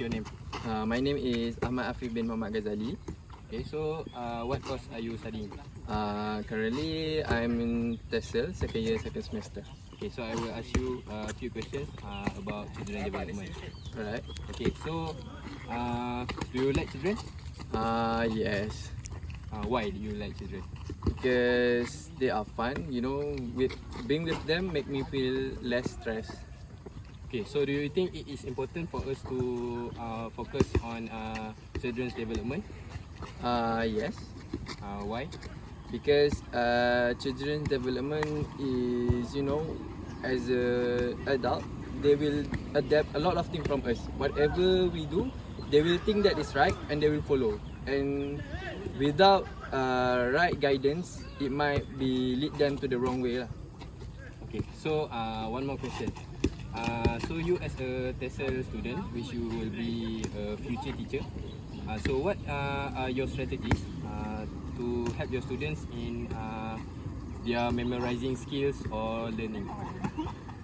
your name? My name is Ahmad Afif bin Muhammad Ghazali. Okay, so what course are you studying? Currently, I'm in TESOL, second year, second semester. Okay, so I will ask you a few questions about children development. Alright. Okay, so do you like children? Yes. Why do you like children? Because they are fun, you know, with being with them make me feel less stressed. Okay, so do you think it is important for us to focus on children's development? Yes. Why? Because children's development is, you know, as a adult, they will adapt a lot of things from us. Whatever we do, they will think that is right and they will follow. And without right guidance, it might be lead them to the wrong way lah. Okay, so one more question. So you as a TESOL student, which you will be a future teacher, so what are your strategies to help your students in their memorizing skills or learning?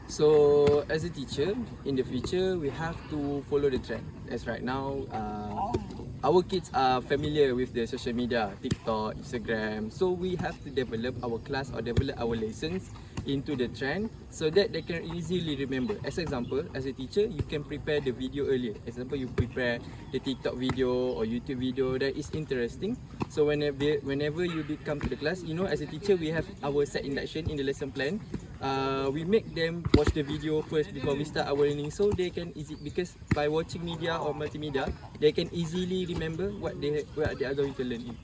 So as a teacher, in the future, we have to follow the trend. As right now, our kids are familiar with the social media, TikTok, Instagram. So we have to develop our class or develop our lessons into the trend so that they can easily remember. As example, as a teacher, you can prepare the video earlier. Example, you prepare the TikTok video or YouTube video that is interesting. So whenever you come to the class, you know, as a teacher, we have our set induction in the lesson plan. We make them watch the video first before we start our learning, so they can because by watching media or multimedia, they can easily remember what they are going to learn.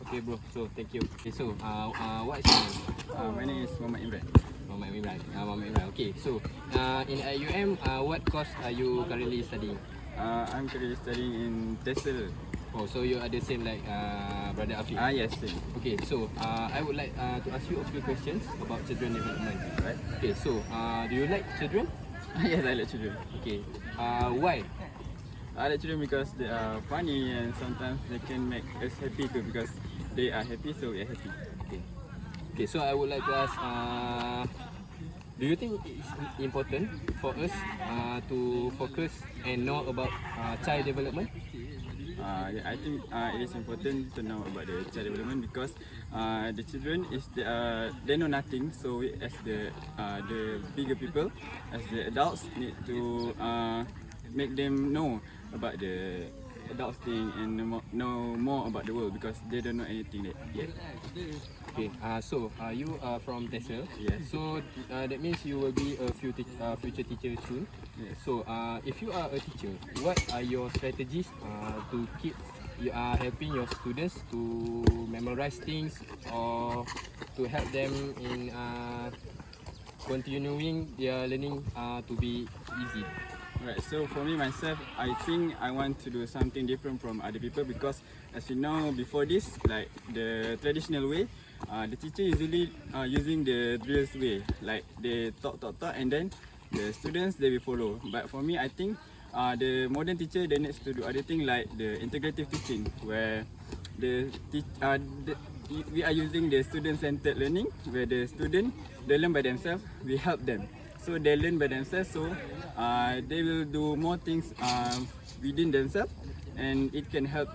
Okay, bro. So thank you. Okay, so what is your name? My name is Muhammad Imran. Muhammad Imran. Okay, so in IUM, what course are you currently studying? I'm currently studying in TESOL. Oh, so you are the same like brother Afif? Yes, same. Okay, so I would like to ask you a few questions about children development. Right. Okay, so do you like children? Yes, I like children. Okay, why? I like children because they are funny and sometimes they can make us happy too because they are happy, so we are happy. Okay, so I would like to ask, do you think it's important for us to focus and know about child development? Yeah, I think it is important to know about the child development because the children they know nothing. So we, as the bigger people, as the adults, need to make them know about the adults thing and know more about the world because they don't know anything yet. Okay, so you are from TESOL. Yes. So that means you will be a future teacher soon. Yes. So if you are a teacher, what are your strategies to keep helping your students to memorize things or to help them in continuing their learning to be easy? Right, so for me myself, I think I want to do something different from other people because as you know before this, like the traditional way, the teacher usually using the drills way, like they talk and then the students they will follow. But for me, I think the modern teacher they needs to do other thing like the integrative teaching where we are using the student-centered learning where the student they learn by themselves, we help them. So they learn by themselves, so they will do more things within themselves and it can help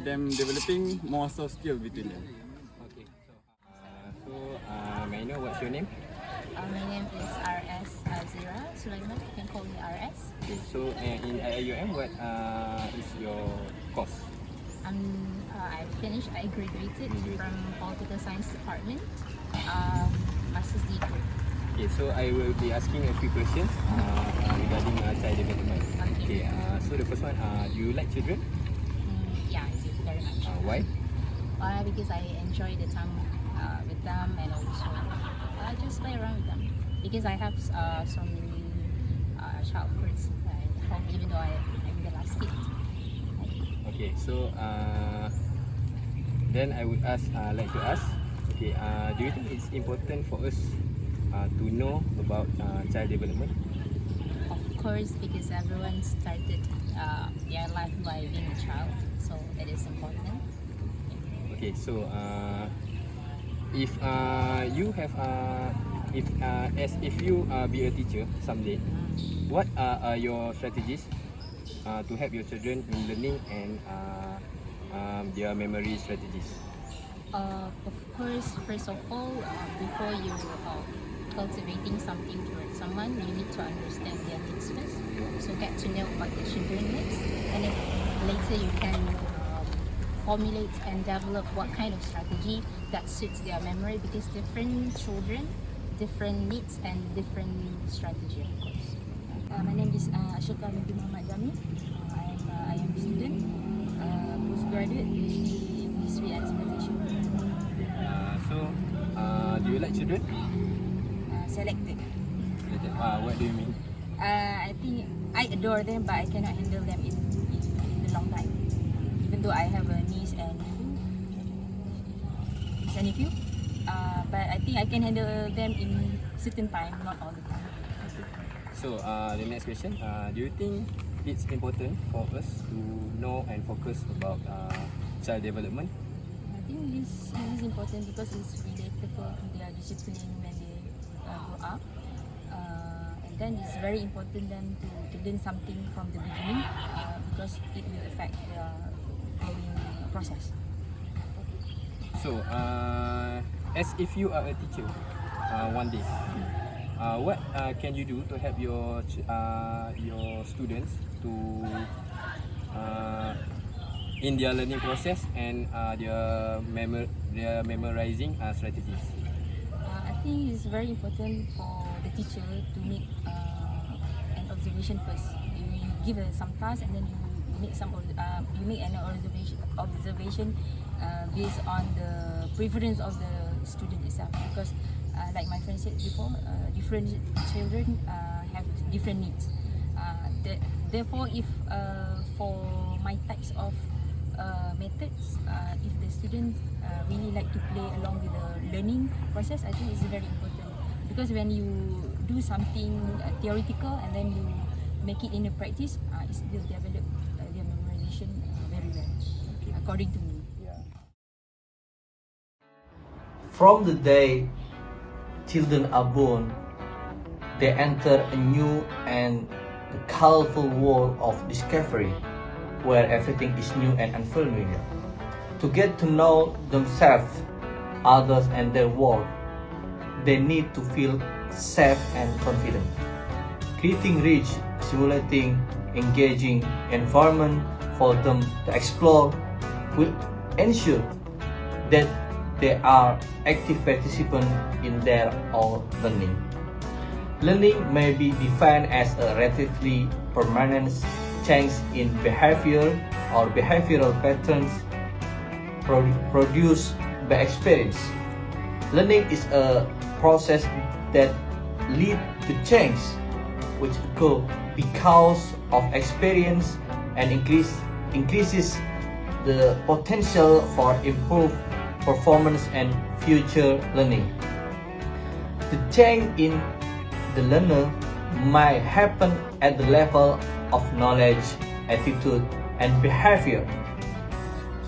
them developing more soft skills between them. Okay, so may I know what's your name? My name is RS Azira Sulaiman. You can call me RS. Okay, so in IUM, what is your course? I finished. I graduated from Political Science Department, Master's degree. Okay, so I will be asking a few questions regarding child development. Okay, so the first one, do you like children? Yeah, I do very much. Why? Because I enjoy the time with them and also I just play around with them. Because I have so many childhoods at home, even though I'm the last kid. Okay, so then I would like to ask, okay, do you think it's important for us to know about child development? Of course, because everyone started their life by being a child, so it is important. Okay, so if you have if you be a teacher someday, what are your strategies to help your children in learning and their memory strategies? Of course, first of all, before you cultivating something towards someone, you need to understand their needs first. So get to know what the children needs, and then later you can formulate and develop what kind of strategy that suits their memory, because different children, different needs and different strategy, of course. My name is Ashoka Binti Muhammad Jami. I am a student, postgraduate in History and Civilization. Do you like children? Selected. What do you mean? I think I adore them, but I cannot handle them in the long time. Even though I have a niece and nephew, but I think I can handle them in certain time, not all the time. So the next question, do you think it's important for us to know and focus about child development? I think this is important because it's relatable to their discipline when they grow up. And then it's very important them to learn something from the beginning because it will affect their growing process. So as if you are a teacher one day, what can you do to help your students to in their learning process and their memorizing strategies? I think it's very important for the teacher to make an observation first. You give some task and then you make an observation based on the preference of the student itself. Because like my friend said before, different children have different needs. Therefore, if for my types of methods, if the students really like to play along with the learning process, I think it's very important. Because when you do something theoretical and then you make it in the practice, it will develop their memorization very well, according to me. From the day children are born, they enter a new and colorful world of discovery, where everything is new and unfamiliar. To get to know themselves, others and their world, they need to feel safe and confident. Creating rich, stimulating, engaging environment for them to explore will ensure that they are active participants in their own learning. Learning may be defined as a relatively permanent change in behavior or behavioral patterns produced by experience. Learning is a process that leads to change, which occurs because of experience and increases the potential for improved performance and future learning. The change in the learner might happen at the level of knowledge, attitude, and behavior.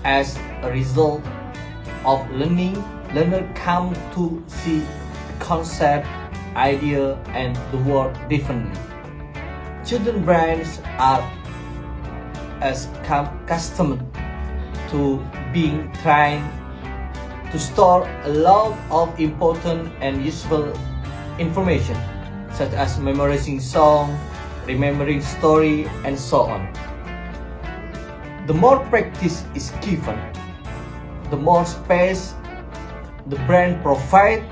As a result of learning, learners come to see the concept, idea, and the world differently. Children's brains are accustomed to being trained to store a lot of important and useful information, such as memorizing song, remembering story, and so on. The more practice is given, the more space the brain provides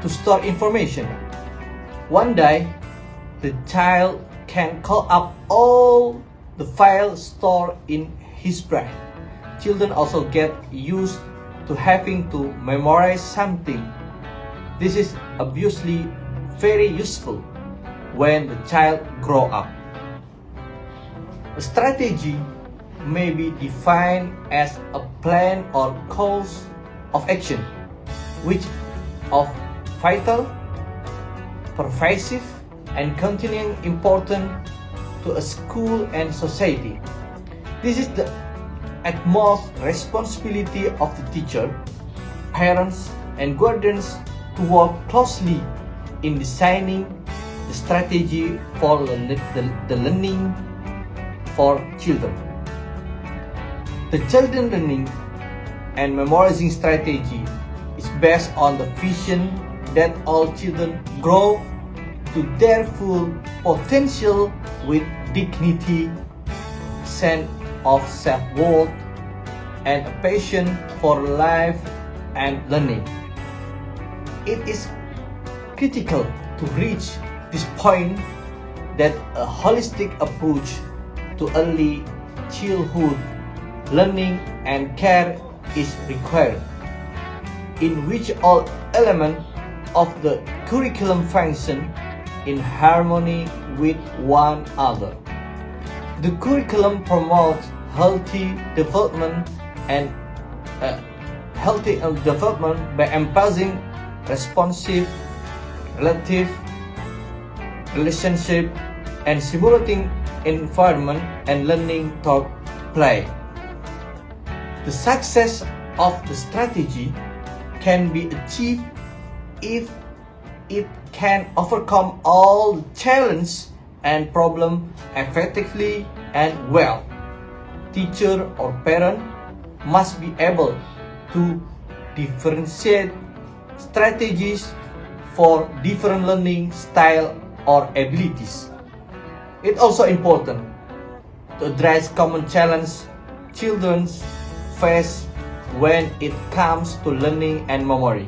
to store information. One day, the child can call up all the files stored in his brain. Children also get used to having to memorize something. This is obviously very useful when the child grows up. A strategy may be defined as a plan or course of action which of vital, pervasive, and continuing importance to a school and society. This is the utmost responsibility of the teacher, parents, and guardians to work closely in designing the strategy for the learning for children. The children learning and memorizing strategy is based on the vision that all children grow to their full potential with dignity, sense of self-worth, and a passion for life and learning. It is critical to reach this point that a holistic approach to early childhood learning and care is required, in which all elements of the curriculum function in harmony with one another. The curriculum promotes healthy development by emphasizing responsive, relative, relationship, and simulating environment and learning through play. The success of the strategy can be achieved if it can overcome all challenges and problems effectively and well. Teacher or parent must be able to differentiate strategies for different learning style or abilities. It's also important to address common challenges children face when it comes to learning and memory.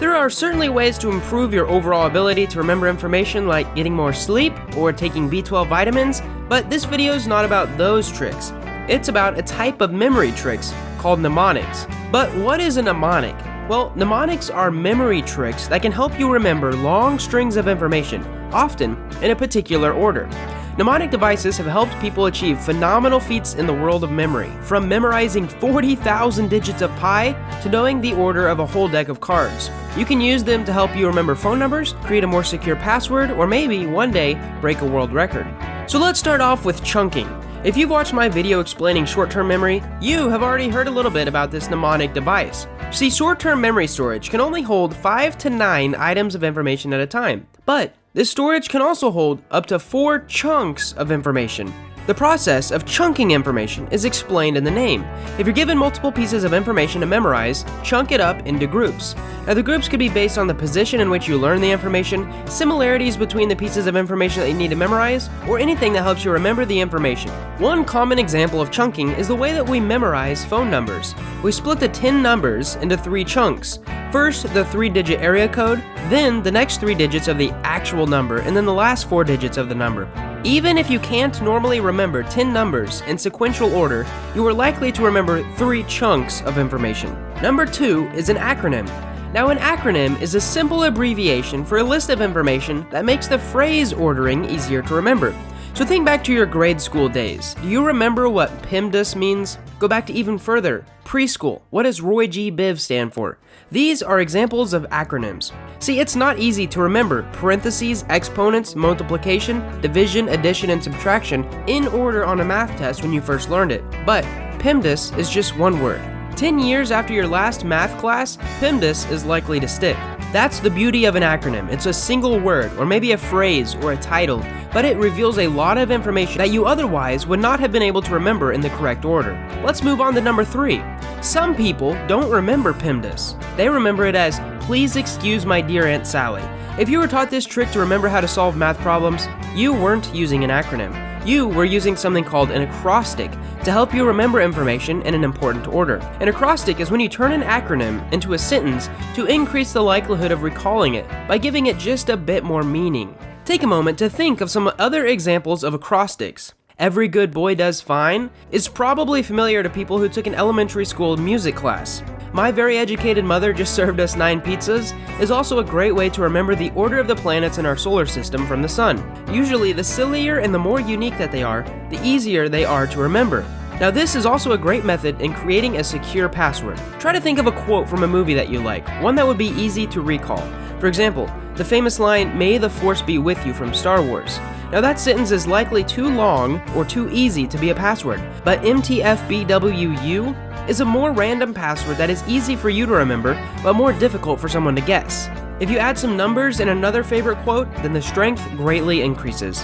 There are certainly ways to improve your overall ability to remember information, like getting more sleep or taking B12 vitamins, but this video is not about those tricks. It's about a type of memory tricks called mnemonics. But what is a mnemonic? Well, mnemonics are memory tricks that can help you remember long strings of information, often in a particular order. Mnemonic devices have helped people achieve phenomenal feats in the world of memory, from memorizing 40,000 digits of pi to knowing the order of a whole deck of cards. You can use them to help you remember phone numbers, create a more secure password, or maybe one day break a world record. So let's start off with chunking. If you've watched my video explaining short-term memory, you have already heard a little bit about this mnemonic device. See, short-term memory storage can only hold 5 to 9 items of information at a time, but this storage can also hold up to 4 chunks of information. The process of chunking information is explained in the name. If you're given multiple pieces of information to memorize, chunk it up into groups. Now the groups could be based on the position in which you learn the information, similarities between the pieces of information that you need to memorize, or anything that helps you remember the information. One common example of chunking is the way that we memorize phone numbers. We split the 10 numbers into 3 chunks. First, the 3-digit area code, then the next 3 digits of the actual number, and then the last 4 digits of the number. Even if you can't normally remember 10 numbers in sequential order, you are likely to remember 3 chunks of information. Number 2 is an acronym. Now, an acronym is a simple abbreviation for a list of information that makes the phrase ordering easier to remember. So think back to your grade school days. Do you remember what PEMDAS means? Go back to even further. Preschool. What does Roy G. Biv stand for? These are examples of acronyms. See, it's not easy to remember parentheses, exponents, multiplication, division, addition, and subtraction in order on a math test when you first learned it. But PEMDAS is just one word. 10 years after your last math class, PEMDAS is likely to stick. That's the beauty of an acronym. It's a single word, or maybe a phrase, or a title, but it reveals a lot of information that you otherwise would not have been able to remember in the correct order. Let's move on to number 3. Some people don't remember PEMDAS. They remember it as, "Please excuse my dear Aunt Sally." If you were taught this trick to remember how to solve math problems, you weren't using an acronym. You were using something called an acrostic to help you remember information in an important order. An acrostic is when you turn an acronym into a sentence to increase the likelihood of recalling it by giving it just a bit more meaning. Take a moment to think of some other examples of acrostics. "Every good boy does fine" is probably familiar to people who took an elementary school music class. "My very educated mother just served us 9 pizzas" is also a great way to remember the order of the planets in our solar system from the sun. Usually, the sillier and the more unique that they are, the easier they are to remember. Now, this is also a great method in creating a secure password. Try to think of a quote from a movie that you like, one that would be easy to recall. For example, the famous line, "May the Force be with you" from Star Wars. Now that sentence is likely too long or too easy to be a password, but MTFBWU is a more random password that is easy for you to remember, but more difficult for someone to guess. If you add some numbers and another favorite quote, then the strength greatly increases.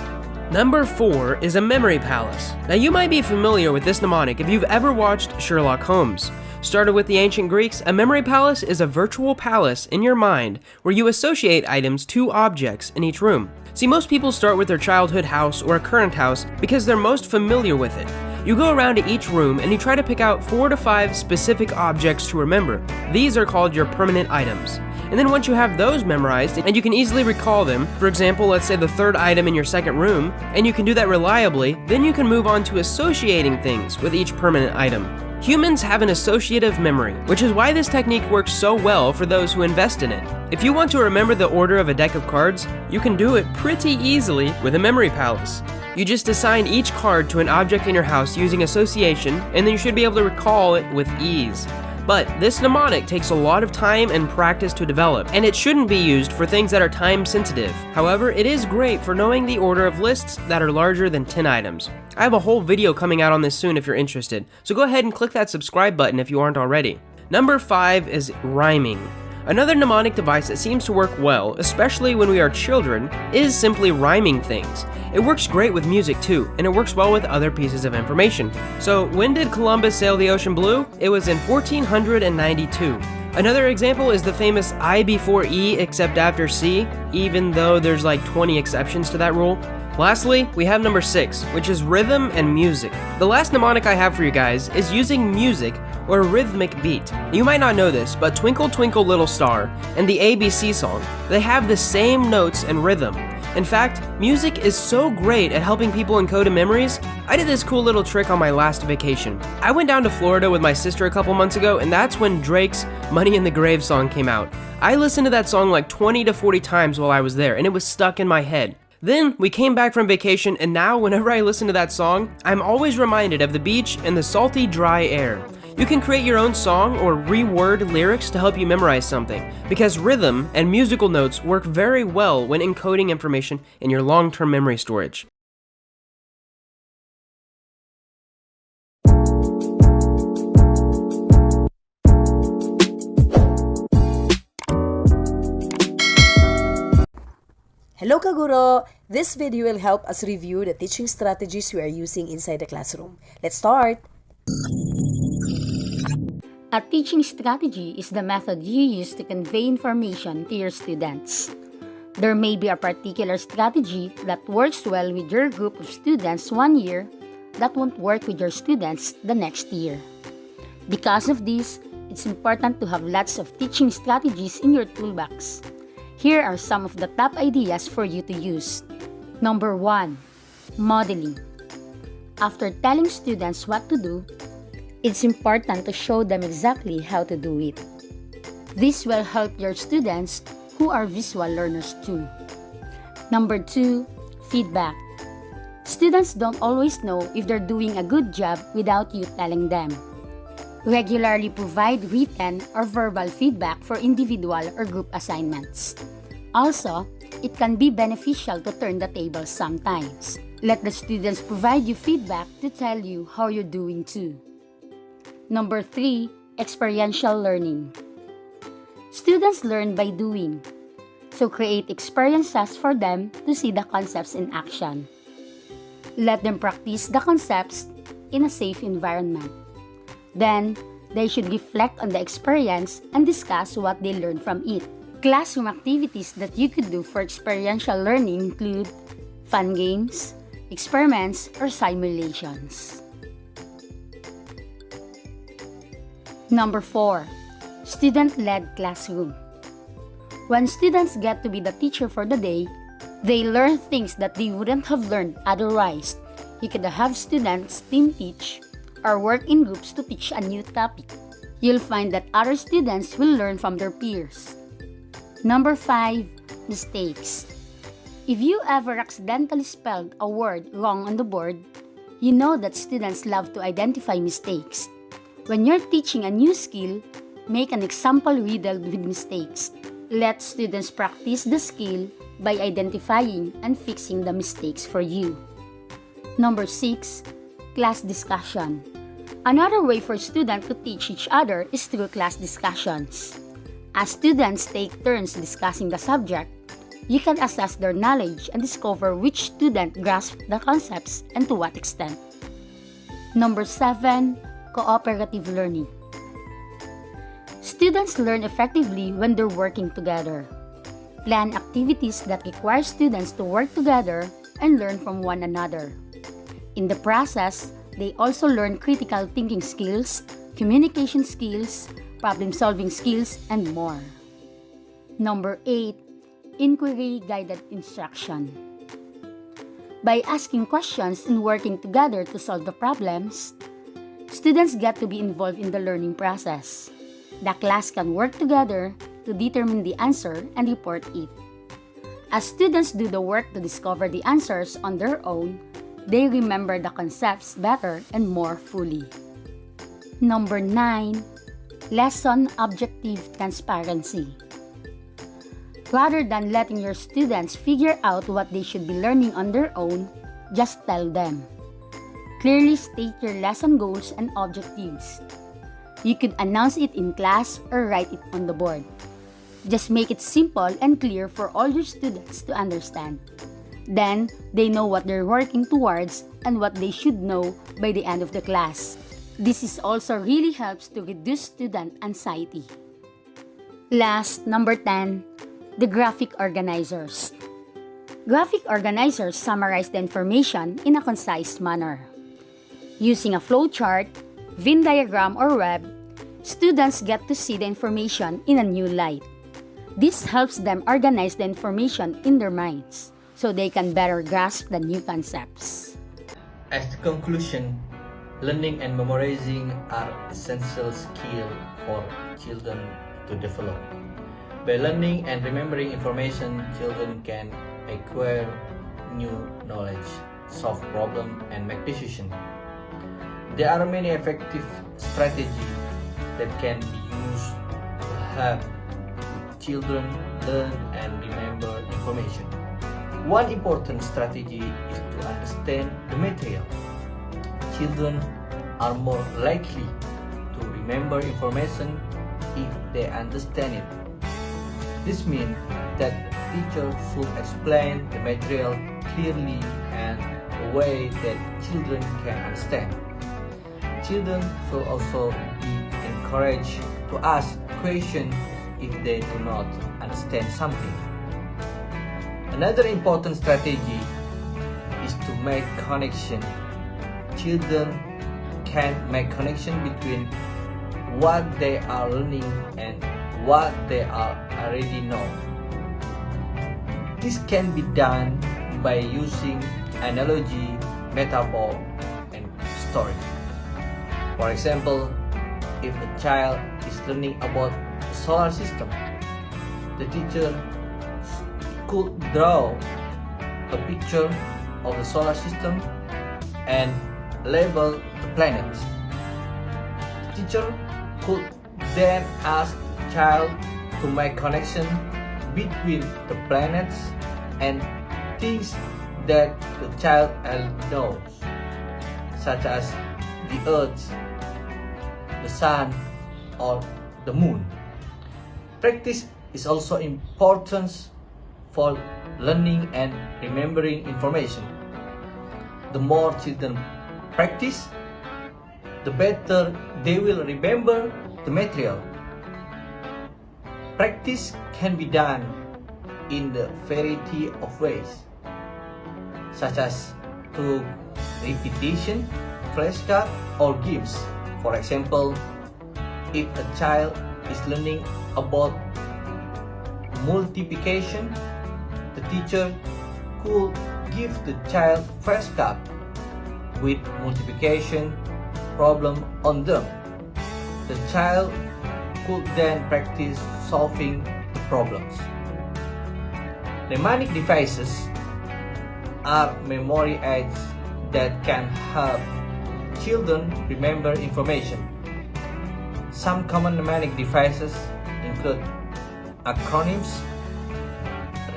Number 4 is a memory palace. Now you might be familiar with this mnemonic if you've ever watched Sherlock Holmes. Started with the ancient Greeks, a memory palace is a virtual palace in your mind where you associate items to objects in each room. See, most people start with their childhood house or a current house because they're most familiar with it. You go around to each room and you try to pick out 4 to 5 specific objects to remember. These are called your permanent items. And then once you have those memorized and you can easily recall them, for example, let's say the 3rd item in your 2nd room, and you can do that reliably, then you can move on to associating things with each permanent item. Humans have an associative memory, which is why this technique works so well for those who invest in it. If you want to remember the order of a deck of cards, you can do it pretty easily with a memory palace. You just assign each card to an object in your house using association, and then you should be able to recall it with ease. But this mnemonic takes a lot of time and practice to develop, and it shouldn't be used for things that are time sensitive. However, it is great for knowing the order of lists that are larger than 10 items. I have a whole video coming out on this soon if you're interested, so go ahead and click that subscribe button if you aren't already. Number 5 is rhyming. Another mnemonic device that seems to work well, especially when we are children, is simply rhyming things. It works great with music too, and it works well with other pieces of information. So, when did Columbus sail the ocean blue? It was in 1492. Another example is the famous I before E except after C, even though there's like 20 exceptions to that rule. Lastly, we have number 6, which is rhythm and music. The last mnemonic I have for you guys is using music or a rhythmic beat. You might not know this, but Twinkle Twinkle Little Star and the ABC song, they have the same notes and rhythm. In fact, music is so great at helping people encode memories. I did this cool little trick on my last vacation. I went down to Florida with my sister a couple months ago, and that's when Drake's Money in the Grave song came out. I listened to that song like 20 to 40 times while I was there, and it was stuck in my head. Then we came back from vacation, and now whenever I listen to that song, I'm always reminded of the beach and the salty, dry air. You can create your own song or reword lyrics to help you memorize something, because rhythm and musical notes work very well when encoding information in your long-term memory storage. Hello Kaguro! This video will help us review the teaching strategies we are using inside the classroom. Let's start! A teaching strategy is the method you use to convey information to your students. There may be a particular strategy that works well with your group of students one year that won't work with your students the next year. Because of this, it's important to have lots of teaching strategies in your toolbox. Here are some of the top ideas for you to use. Number 1. Modeling. After telling students what to do, it's important to show them exactly how to do it. This will help your students who are visual learners too. Number 2. Feedback. Students don't always know if they're doing a good job without you telling them. Regularly provide written or verbal feedback for individual or group assignments. Also, it can be beneficial to turn the tables sometimes. Let the students provide you feedback to tell you how you're doing too. Number 3. Experiential learning. Students learn by doing, so create experiences for them to see the concepts in action. Let them practice the concepts in a safe environment. Then, they should reflect on the experience and discuss what they learned from it. Classroom activities that you could do for experiential learning include fun games, experiments, or simulations. Number 4. Student-led classroom. When students get to be the teacher for the day, they learn things that they wouldn't have learned otherwise. You could have students team teach or work in groups to teach a new topic. You'll find that other students will learn from their peers. Number 5. Mistakes. If you ever accidentally spelled a word wrong on the board, you know that students love to identify mistakes. When you're teaching a new skill, make an example riddled with mistakes. Let students practice the skill by identifying and fixing the mistakes for you. Number 6. Class discussion. Another way for students to teach each other is through class discussions. As students take turns discussing the subject, you can assess their knowledge and discover which student grasped the concepts and to what extent. Number 7. Cooperative learning. Students learn effectively when they're working together. Plan activities that require students to work together and learn from one another. In the process, they also learn critical thinking skills, communication skills, problem-solving skills, and more. Number 8. Inquiry-guided instruction. By asking questions and working together to solve the problems, students get to be involved in the learning process. The class can work together to determine the answer and report it. As students do the work to discover the answers on their own, they remember the concepts better and more fully. Number 9. Lesson objective transparency. Rather than letting your students figure out what they should be learning on their own, just tell them. Clearly state your lesson goals and objectives. You could announce it in class or write it on the board. Just make it simple and clear for all your students to understand. Then, they know what they're working towards and what they should know by the end of the class. This is also really helps to reduce student anxiety. Last, number 10, the graphic organizers. Graphic organizers summarize the information in a concise manner. Using a flowchart, Venn diagram, or web, students get to see the information in a new light. This helps them organize the information in their minds, so they can better grasp the new concepts. As the conclusion, learning and memorizing are essential skills for children to develop. By learning and remembering information, children can acquire new knowledge, solve problems, and make decisions. There are many effective strategies that can be used to help children learn and remember information. One important strategy is to understand the material. Children are more likely to remember information if they understand it. This means that the teacher should explain the material clearly and a way that children can understand. Children should also be encouraged to ask questions if they do not understand something. Another important strategy is to make connection. Children can make connection between what they are learning and what they already know. This can be done by using analogy, metaphor, and story. For example, if a child is learning about the solar system, the teacher could draw a picture of the solar system and label the planets. The teacher could then ask the child to make connection between the planets and things that the child knows, such as the Earth, the Sun, or the Moon. Practice is also important for learning and remembering information. The more children practice, the better they will remember the material. Practice can be done in the variety of ways, such as through repetition, flashcards, or games. For example, if a child is learning about multiplication, the teacher could give the child flashcards with multiplication problem on them. The child could then practice solving the problems. Mnemonic devices are memory aids that can help children remember information. Some common mnemonic devices include acronyms,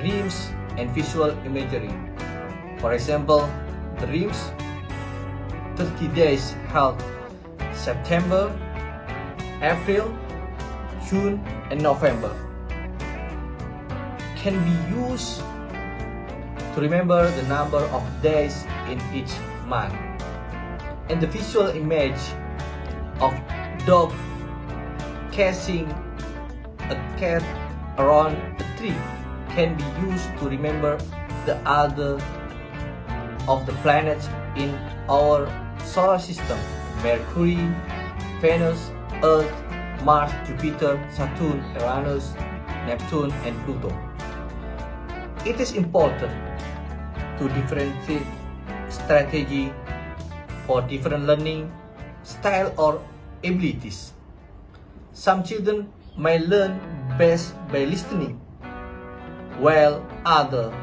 rhymes, and visual imagery. For example, the rhymes 30 days held September, April, June, and November can be used to remember the number of days in each month. And the visual image of dog chasing a cat around a tree can be used to remember the order of the planets in our solar system: Mercury, Venus, Earth, Mars, Jupiter, Saturn, Uranus, Neptune, and Pluto. It is important to differentiate strategy for different learning style or abilities. Some children may learn best by listening, while others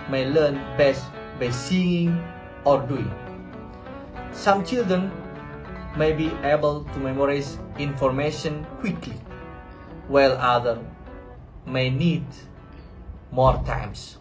may learn best by singing or doing. Some children may be able to memorize information quickly, while others may need more times.